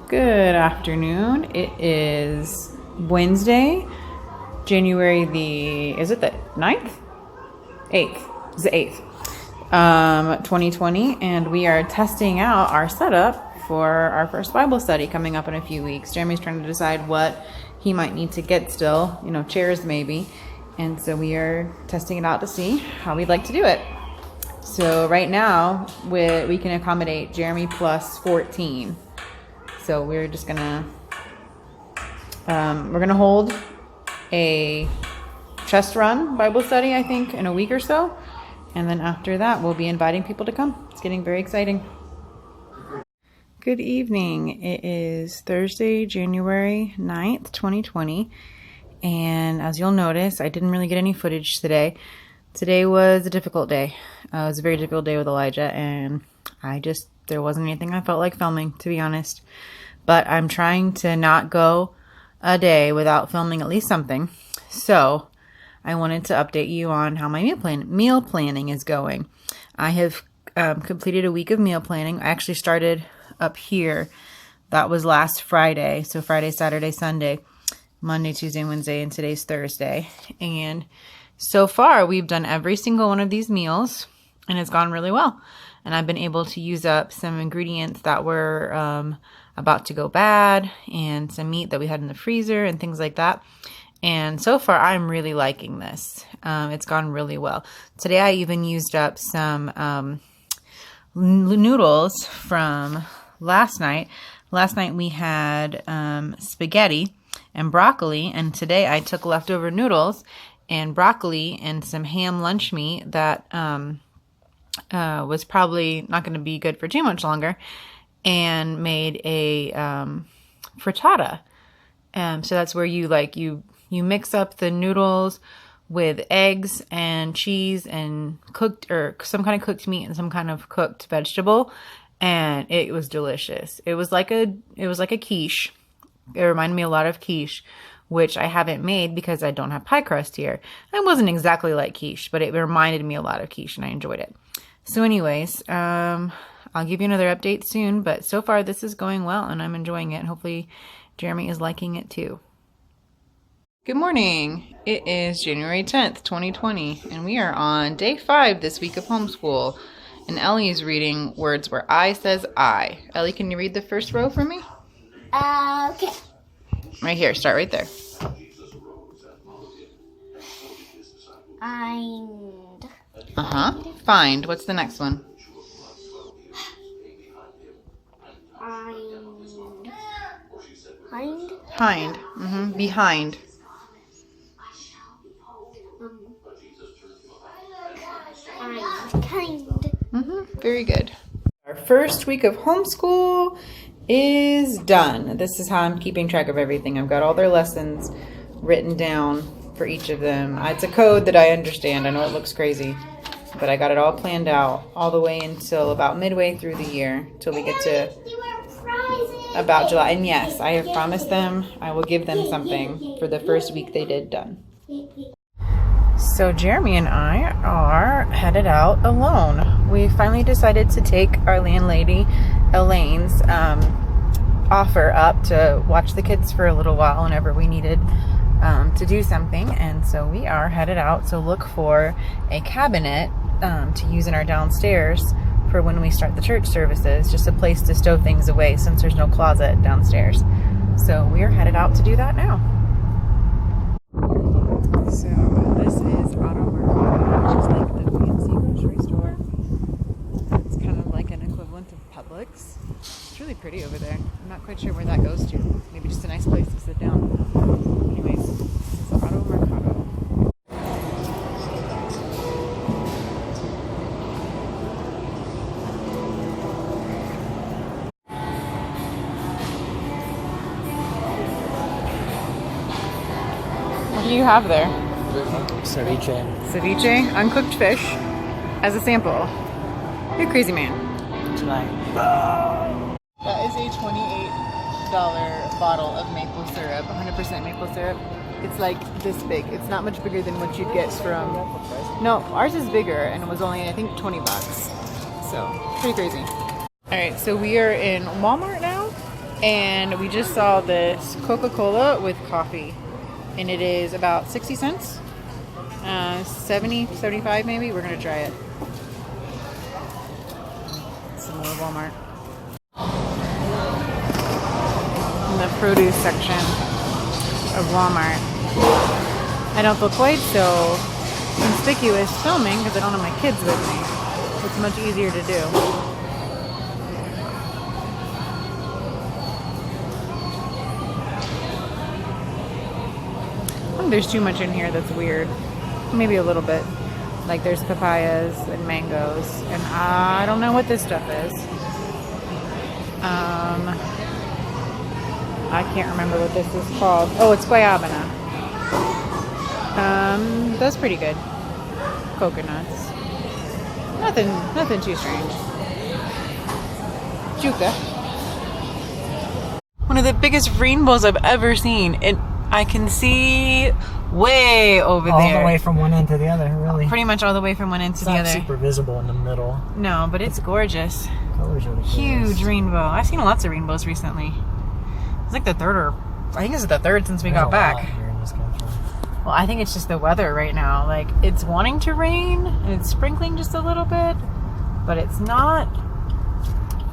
Good afternoon. It is Wednesday, January is it the 9th? 8th. It's the 8th, 2020, and we are testing out our setup for our first Bible study coming up in a few weeks. Jeremy's trying to decide what he might need to get still, chairs maybe, and so we are testing it out to see how we'd like to do it. So right now, we can accommodate Jeremy plus 14. So we're just gonna hold a chest run Bible study, I think, in a week or so. And then after that, we'll be inviting people to come. It's getting very exciting. Good evening. It is Thursday, January 9th, 2020. And as you'll notice, I didn't really get any footage today. Today was a difficult day. It was a very difficult day with Elijah, and there wasn't anything I felt like filming, to be honest. But I'm trying to not go a day without filming at least something. So I wanted to update you on how my meal planning is going. I have completed a week of meal planning. I actually started up here. That was last Friday. So Friday, Saturday, Sunday, Monday, Tuesday, Wednesday, and today's Thursday. And so far, we've done every single one of these meals, and it's gone really well. And I've been able to use up some ingredients that were about to go bad, and some meat that we had in the freezer and things like that. And so far, I'm really liking this. It's gone really well. Today, I even used up some noodles from last night. Last night, we had spaghetti and broccoli, and today I took leftover noodles and broccoli and some ham lunch meat that was probably not going to be good for too much longer, and made a frittata. So that's where you mix up the noodles with eggs and cheese and some kind of cooked meat and some kind of cooked vegetable, and it was delicious. It was like a quiche. It reminded me a lot of quiche, which I haven't made because I don't have pie crust here. It wasn't exactly like quiche, but it reminded me a lot of quiche, and I enjoyed it. So anyways, I'll give you another update soon, but so far this is going well, and I'm enjoying it. Hopefully Jeremy is liking it too. Good morning. It is January 10th, 2020, and we are on day 5 this week of homeschool. And Ellie is reading words where I says I. Ellie, can you read the first row for me? Okay. Right here. Start right there. Find. Find. What's the next one? Hind. Behind. Kind. Very good. Our first week of homeschool is done. This is how I'm keeping track of everything. I've got all their lessons written down for each of them. It's a code that I understand. I know it looks crazy, but I got it all planned out all the way until about midway through the year, till we get to about July. And yes, I have promised them I will give them something for the first week they did done. So Jeremy and I are headed out alone. We finally decided to take our landlady Elaine's offer up to watch the kids for a little while whenever we needed to do something, and so we are headed out. So look for a cabinet to use in our downstairs for when we start the church services, just a place to stow things away since there's no closet downstairs. So we are headed out to do that now. So this is Auto Mercado, which is like the fancy grocery store. It's kind of like an equivalent of Publix. It's really pretty over there. I'm not quite sure where that goes to. Maybe just a nice place to sit down. Anyways, this is Auto Mercado. What do you have there? Ceviche. Ceviche, uncooked fish, as a sample. You're a crazy man. Tonight. That is a $28 bottle of maple syrup, 100% maple syrup. It's like this big. It's not much bigger than what you'd get from... No, ours is bigger, and it was only, I think, 20 bucks. So, pretty crazy. All right, so we are in Walmart now, And we just saw this Coca-Cola with coffee. And it is about 60 cents. 70, 75 maybe. We're going to try it. It's in the Walmart. In the produce section of Walmart. I don't feel quite so conspicuous filming because I don't have my kids with me. It's much easier to do. I think there's too much in here that's weird. Maybe a little bit. Like there's papayas and mangoes, and I don't know what this stuff is. I can't remember what this is called. Oh, it's guayabana. That's pretty good. Coconuts. Nothing too strange. Juca. One of the biggest rainbows I've ever seen. And I can see way over all there. All the way from one end to the other, really. Pretty much all the way from one end to It's the not other. super visible in the middle. No, but it's gorgeous. Colors are Huge rainbow. I've seen lots of rainbows recently. It's like the third or... I think this is the third since we got back. Here in this country. Well, I think it's just the weather right now. Like, it's wanting to rain, and it's sprinkling just a little bit, but it's not.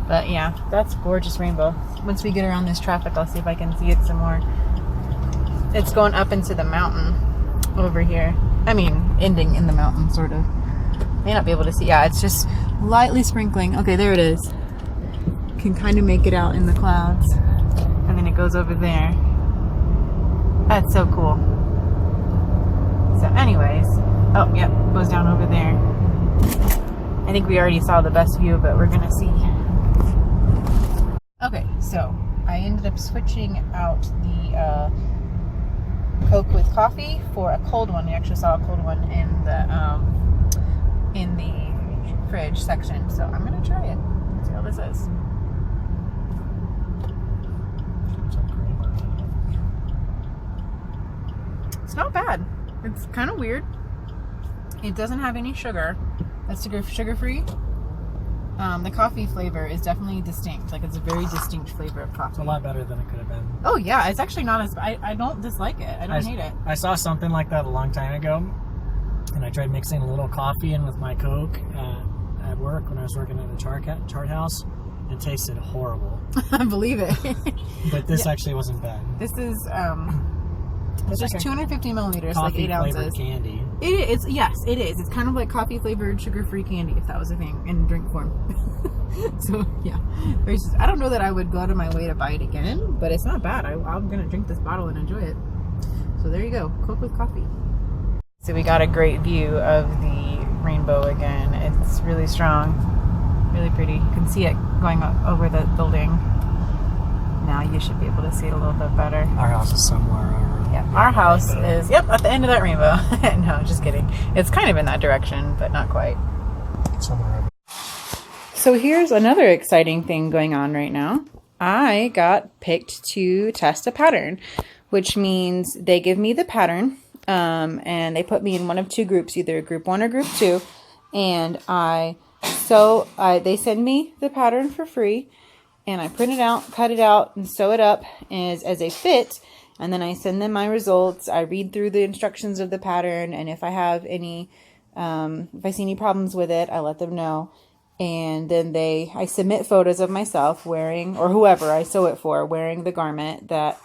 But yeah, that's gorgeous rainbow. Once we get around this traffic, I'll see if I can see it some more. It's going up into the mountain over here. I mean, ending in the mountain, sort of. May not be able to see. Yeah, it's just lightly sprinkling. Okay, there it is. Can kind of make it out in the clouds. And then it goes over there. That's so cool. So anyways, oh, yep, goes down over there. I think we already saw the best view of it. We're gonna see. Okay, so I ended up switching out the Coke with coffee for a cold one. We actually saw a cold one in the fridge section. So I'm gonna try it. See how this is. It's not bad. It's kind of weird. It doesn't have any sugar. That's sugar-free. The coffee flavor is definitely distinct. Like, it's a very distinct flavor of coffee. It's a lot better than it could have been. Oh, yeah. It's actually not as... I don't dislike it. I don't hate it. I saw something like that a long time ago, and I tried mixing a little coffee in with my Coke at work when I was working at the chart house. It tasted horrible. I believe it. But this actually wasn't bad. This is... It's just 250 milliliters, like 8 Coffee-flavored ounces. candy. It is. Yes, it is. It's kind of like coffee-flavored, sugar-free candy, if that was a thing, in drink form. So, yeah. I don't know that I would go out of my way to buy it again, but it's not bad. I'm going to drink this bottle and enjoy it. So there you go. Coke with coffee. So we got a great view of the rainbow again. It's really strong. Really pretty. You can see it going over the building. Now you should be able to see it a little bit better. Our house is somewhere over. Yeah, our house is, at the end of that rainbow. No, just kidding. It's kind of in that direction, but not quite. Somewhere over. So here's another exciting thing going on right now. I got picked to test a pattern, which means they give me the pattern, and they put me in one of two groups, either group 1 or group 2, and they send me the pattern for free, and I print it out, cut it out, and sew it up as a fit. And then I send them my results. I read through the instructions of the pattern, and if I have any, if I see any problems with it, I let them know. And then I submit photos of myself wearing, or whoever I sew it for, wearing the garment that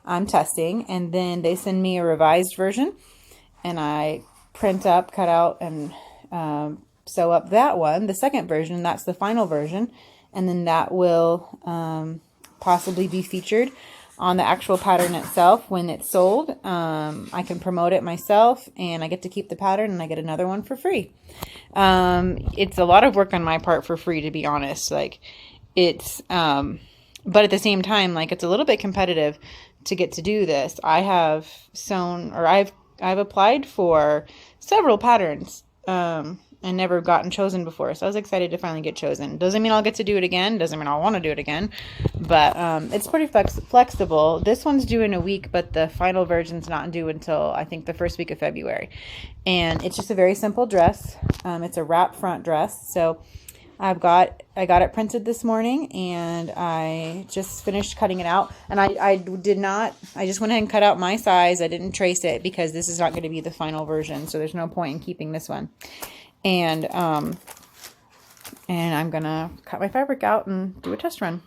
I'm testing. And then they send me a revised version, and I print up, cut out, and sew up that one, the second version. That's the final version. And then that will possibly be featured on the actual pattern itself when it's sold. I can promote it myself, and I get to keep the pattern, and I get another one for free. It's a lot of work on my part for free, to be honest. Like, it's, but at the same time, like, it's a little bit competitive to get to do this. I have sewn, or I've applied for several patterns, and never gotten chosen before. So I was excited to finally get chosen. Doesn't mean I'll get to do it again. Doesn't mean I'll want to do it again. But it's pretty flexible. This one's due in a week, but the final version's not due until, I think, the first week of February. And it's just a very simple dress. It's a wrap front dress. So I got it printed this morning, and I just finished cutting it out. And I just went ahead and cut out my size. I didn't trace it because this is not going to be the final version, so there's no point in keeping this one. And I'm gonna cut my fabric out and do a test run.